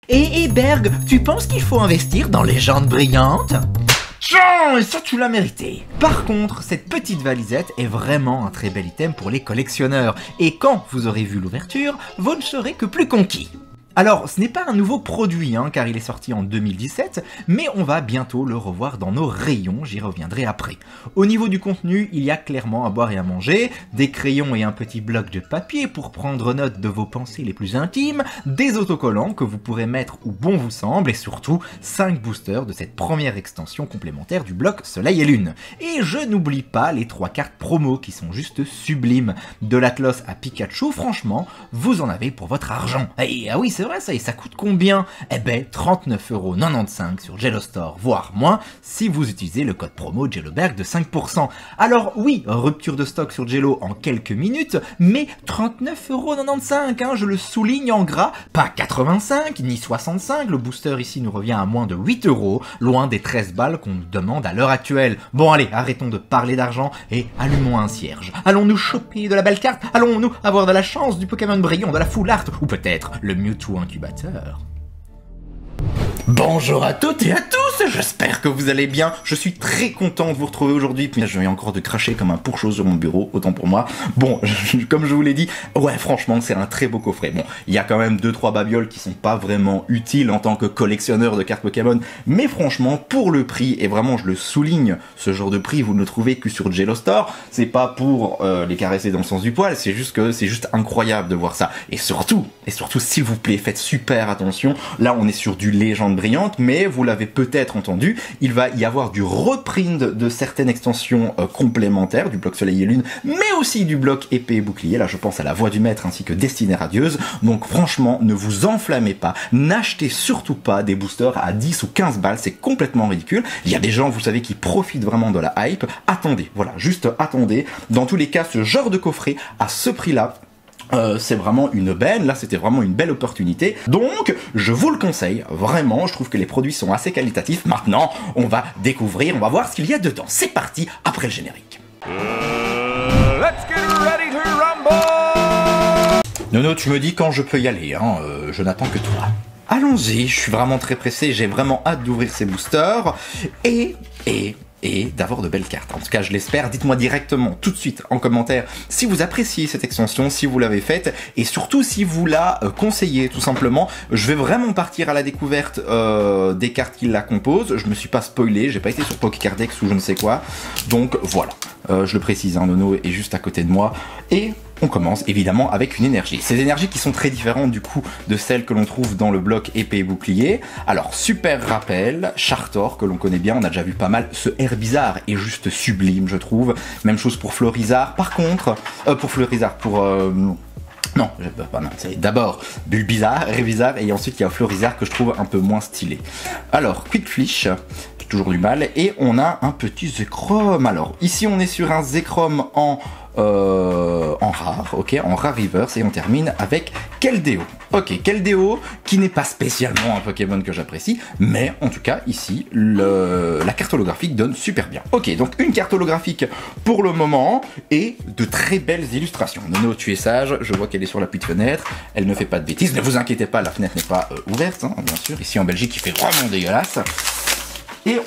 Et Berg, tu penses qu'il faut investir dans Légende Brillante? Tiens, et ça tu l'as mérité. Par contre, cette petite valisette est vraiment un très bel item pour les collectionneurs. Et quand vous aurez vu l'ouverture, vous ne serez que plus conquis. Alors, ce n'est pas un nouveau produit, car il est sorti en 2017, mais on va bientôt le revoir dans nos rayons, j'y reviendrai après. Au niveau du contenu, il y a clairement à boire et à manger, des crayons et un petit bloc de papier pour prendre note de vos pensées les plus intimes, des autocollants que vous pourrez mettre où bon vous semble, et surtout 5 boosters de cette première extension complémentaire du bloc Soleil et Lune. Et je n'oublie pas les 3 cartes promo qui sont juste sublimes. De l'Atlas à Pikachu, franchement, vous en avez pour votre argent. Et ah oui, c'est vrai ça, et ça coûte combien? Eh ben 39,95€ sur Jello Store, voire moins, si vous utilisez le code promo Jelloberg de 5%. Alors oui, rupture de stock sur Jello en quelques minutes, mais 39,95€, je le souligne en gras, pas 85 ni 65, le booster ici nous revient à moins de 8€, loin des 13 balles qu'on nous demande à l'heure actuelle. Bon allez, arrêtons de parler d'argent et allumons un cierge. Allons-nous choper de la belle carte? Allons-nous avoir de la chance du Pokémon brillant, de la full art, ou peut-être le Mewtwo incubateur? Bonjour à toutes et à tous, j'espère que vous allez bien. Je suis très content de vous retrouver aujourd'hui. Puis je viens encore de cracher comme un pourchaud sur mon bureau, autant pour moi. Bon, comme je vous l'ai dit, ouais franchement c'est un très beau coffret. Bon, il y a quand même 2-3 babioles qui sont pas vraiment utiles en tant que collectionneur de cartes Pokémon, mais franchement pour le prix, et vraiment je le souligne, ce genre de prix vous ne le trouvez que sur Jello Store. C'est pas pour les caresser dans le sens du poil, c'est juste que c'est juste incroyable de voir ça. Et surtout s'il vous plaît, faites super attention. Là on est sur du Légende Brillante, mais vous l'avez peut-être entendu, il va y avoir du reprint de certaines extensions complémentaires du bloc Soleil et Lune, mais aussi du bloc Épée et Bouclier. Là je pense à la Voix du Maître ainsi que Destinée Radieuse. Donc franchement, ne vous enflammez pas, n'achetez surtout pas des boosters à 10 ou 15 balles, c'est complètement ridicule. Il y a des gens, vous savez, qui profitent vraiment de la hype. Attendez, voilà, juste attendez. Dans tous les cas, ce genre de coffret à ce prix-là, c'est vraiment une benne, là c'était vraiment une belle opportunité, donc je vous le conseille, vraiment, je trouve que les produits sont assez qualitatifs. Maintenant, on va découvrir, on va voir ce qu'il y a dedans. C'est parti, après le générique. Let's get ready to rumble! Nono, tu me dis quand je peux y aller, je n'attends que toi. Allons-y, je suis vraiment très pressé, j'ai vraiment hâte d'ouvrir ces boosters, et d'avoir de belles cartes. En tout cas, je l'espère. Dites-moi directement, tout de suite, en commentaire, si vous appréciez cette extension, si vous l'avez faite, et surtout si vous la conseillez, tout simplement. Je vais vraiment partir à la découverte des cartes qui la composent. Je me suis pas spoilé, j'ai pas été sur Pokécardex ou je ne sais quoi. Donc voilà, je le précise, Nono est juste à côté de moi. Et on commence évidemment avec une énergie. Ces énergies qui sont très différentes du coup de celles que l'on trouve dans le bloc Épée et Bouclier. Alors, super rappel, Chartor que l'on connaît bien, on a déjà vu pas mal. Ce Herbizarre est juste sublime, je trouve. Même chose pour Florizarre. Par contre, pour Florizarre, non, c'est d'abord Bulbizarre, Revizarre, et ensuite il y a Florizarre que je trouve un peu moins stylé. Alors, Quick Fleech, toujours du mal, et on a un petit Zekrom. Alors, ici on est sur un Zekrom en rare, ok, en rare reverse, et on termine avec Keldeo. Ok, Keldeo, qui n'est pas spécialement un Pokémon que j'apprécie, mais en tout cas, ici, la carte holographique donne super bien. Ok, donc une carte holographique pour le moment, et de très belles illustrations. Nono, tu es sage, je vois qu'elle est sur la petite fenêtre, elle ne fait pas de bêtises, ne vous inquiétez pas, la fenêtre n'est pas ouverte, bien sûr, ici en Belgique, il fait vraiment dégueulasse. Et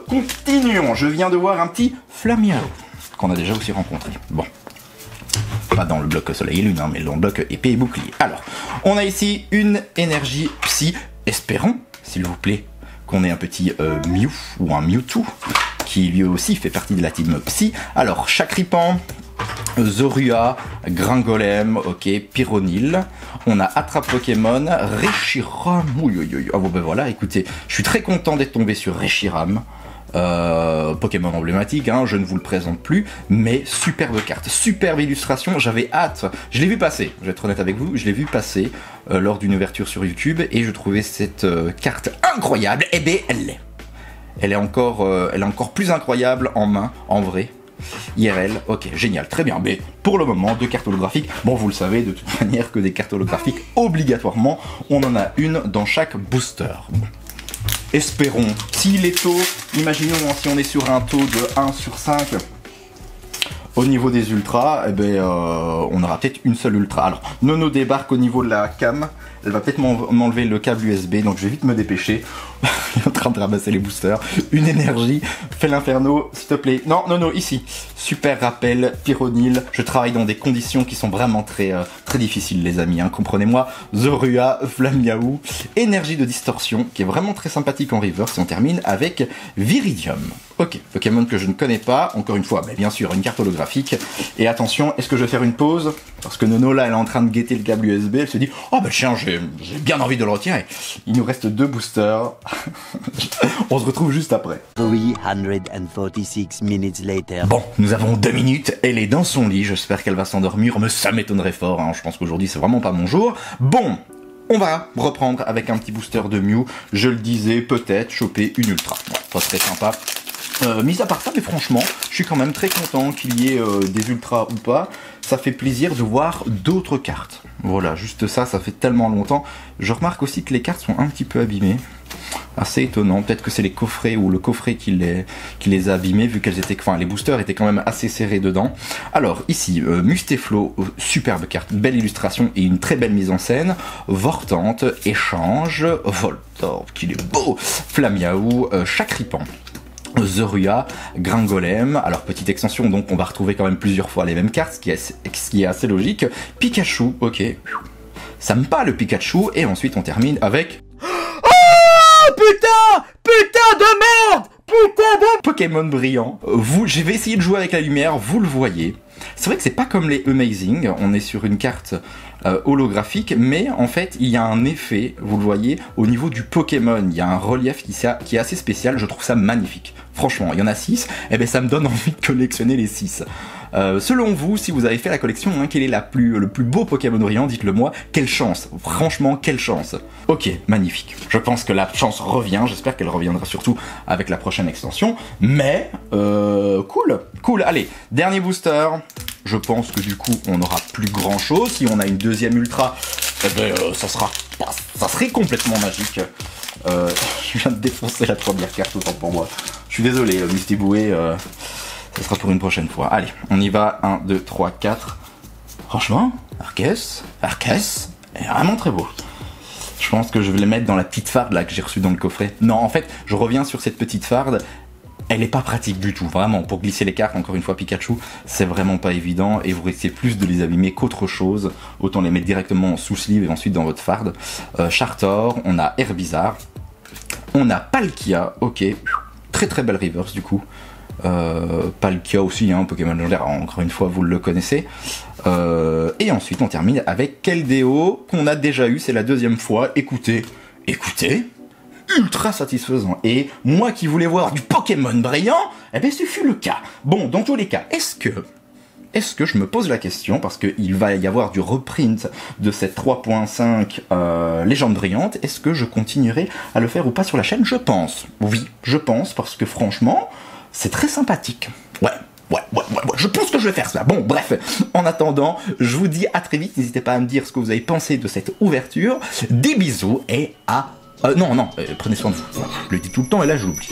continuons, je viens de voir un petit Flamiao, qu'on a déjà aussi rencontré. Bon, pas dans le bloc Soleil et Lune, mais dans le bloc Épée et Bouclier. Alors, on a ici une énergie psy. Espérons, s'il vous plaît, qu'on ait un petit Mew ou un Mewtwo, qui lui aussi fait partie de la team psy. Alors, Chakripan, Zorua, Gringolem, ok, Pyronil. On a Attrape Pokémon, Reshiram. Ah bon ben voilà, écoutez, je suis très content d'être tombé sur Reshiram. Pokémon emblématique, je ne vous le présente plus, mais superbe carte, superbe illustration, j'avais hâte, je l'ai vu passer, je vais être honnête avec vous, je l'ai vu passer lors d'une ouverture sur YouTube, et je trouvais cette carte incroyable. Eh bien elle est encore plus incroyable en main, en vrai. IRL, ok, génial, très bien, mais pour le moment, 2 cartes holographiques, bon vous le savez de toute manière que des cartes holographiques, obligatoirement, on en a une dans chaque booster. Bon. Espérons, s'il est tôt, imaginons si on est sur un taux de 1 sur 5 au niveau des ultras, on aura peut-être une seule ultra. Alors, Nono débarque au niveau de la cam, Elle va peut-être m'enlever le câble USB, donc je vais vite me dépêcher. Il est en train de ramasser les boosters. Une énergie, fais l'inferno, s'il te plaît. Non, non, non, ici. Super rappel, pyronyle. Je travaille dans des conditions qui sont vraiment très difficiles, les amis. Hein. Comprenez-moi. Zorua, Flamiaou. Énergie de distorsion, qui est vraiment très sympathique en reverse. Et on termine avec Viridium. Ok, Pokémon que je ne connais pas. Encore une fois, mais bien sûr, une carte holographique. Et attention, est-ce que je vais faire une pause? Parce que Nono, là, elle est en train de guetter le câble USB. Elle se dit, oh bah tiens, j'ai bien envie de le retirer. Il nous reste 2 boosters. On se retrouve juste après. 346 minutes later. Bon, nous avons 2 minutes. Elle est dans son lit. J'espère qu'elle va s'endormir, mais ça m'étonnerait fort. Hein. Je pense qu'aujourd'hui, c'est vraiment pas mon jour. Bon, on va reprendre avec un petit booster de Mew. Je le disais, peut-être choper une ultra. Bon, ça serait sympa. Mis à part ça, mais franchement, je suis quand même très content qu'il y ait des ultras ou pas. Ça fait plaisir de voir d'autres cartes. Voilà, juste ça, ça fait tellement longtemps. Je remarque aussi que les cartes sont un petit peu abîmées. Assez étonnant. Peut-être que c'est les coffrets ou le coffret qui les a abîmés, vu qu'elles étaient, enfin, les boosters étaient quand même assez serrés dedans. Alors, ici, Musteflo, superbe carte, belle illustration et une très belle mise en scène. Vortante, Échange, Voltorb, qu'il est beau, Flamiaou, Chacripan. Zorua, Gringolem, alors petite extension, donc on va retrouver quand même plusieurs fois les mêmes cartes, ce qui est assez logique. Pikachu, ok, ça me parle le Pikachu, et ensuite on termine avec... Oh putain! Putain de merde! Putain de... Pokémon brillant. Je vais essayer de jouer avec la lumière, vous le voyez. C'est vrai que c'est pas comme les Amazing, on est sur une carte holographique, mais en fait il y a un effet, vous le voyez, au niveau du Pokémon, il y a un relief qui est assez spécial, je trouve ça magnifique. Franchement, il y en a 6, et ben ça me donne envie de collectionner les 6. Selon vous, si vous avez fait la collection, hein, quel est le plus beau Pokémon brillant, dites-le moi, quelle chance, franchement, quelle chance. Ok, magnifique. Je pense que la chance revient, j'espère qu'elle reviendra surtout avec la prochaine extension, mais cool, allez, dernier booster. Je pense que du coup, on n'aura plus grand chose. Si on a une deuxième ultra, eh ben, ça serait complètement magique. Je viens de défoncer la première carte, autant pour moi. Je suis désolé, Misty Boué, ça sera pour une prochaine fois. Allez, on y va. 1, 2, 3, 4. Franchement, Arceus, est vraiment très beau. Je pense que je vais le mettre dans la petite farde là que j'ai reçue dans le coffret. Non, en fait, je reviens sur cette petite farde. Elle est pas pratique du tout, vraiment. Pour glisser les cartes, encore une fois, Pikachu, c'est vraiment pas évident et vous risquez plus de les abîmer qu'autre chose. Autant les mettre directement sous sleeve et ensuite dans votre farde. Chartor, on a Herbizarre, on a Palkia, ok. Très très belle reverse du coup. Palkia aussi, hein, Pokémon légendaire, encore une fois, vous le connaissez. Et ensuite, on termine avec Keldeo, qu'on a déjà eu, c'est la 2e fois. Écoutez. Ultra satisfaisant. Et moi qui voulais voir du Pokémon brillant, eh bien ce fut le cas. Bon, dans tous les cas, est-ce que je me pose la question, parce qu'il va y avoir du reprint de cette 3.5 légende brillante, est-ce que je continuerai à le faire ou pas sur la chaîne? Je pense. Oui, je pense, parce que franchement, c'est très sympathique. Ouais, je pense que je vais faire ça. Bon, bref, en attendant, je vous dis à très vite. N'hésitez pas à me dire ce que vous avez pensé de cette ouverture. Des bisous et à... non, prenez soin de vous. Je le dis tout le temps et là je l'oublie.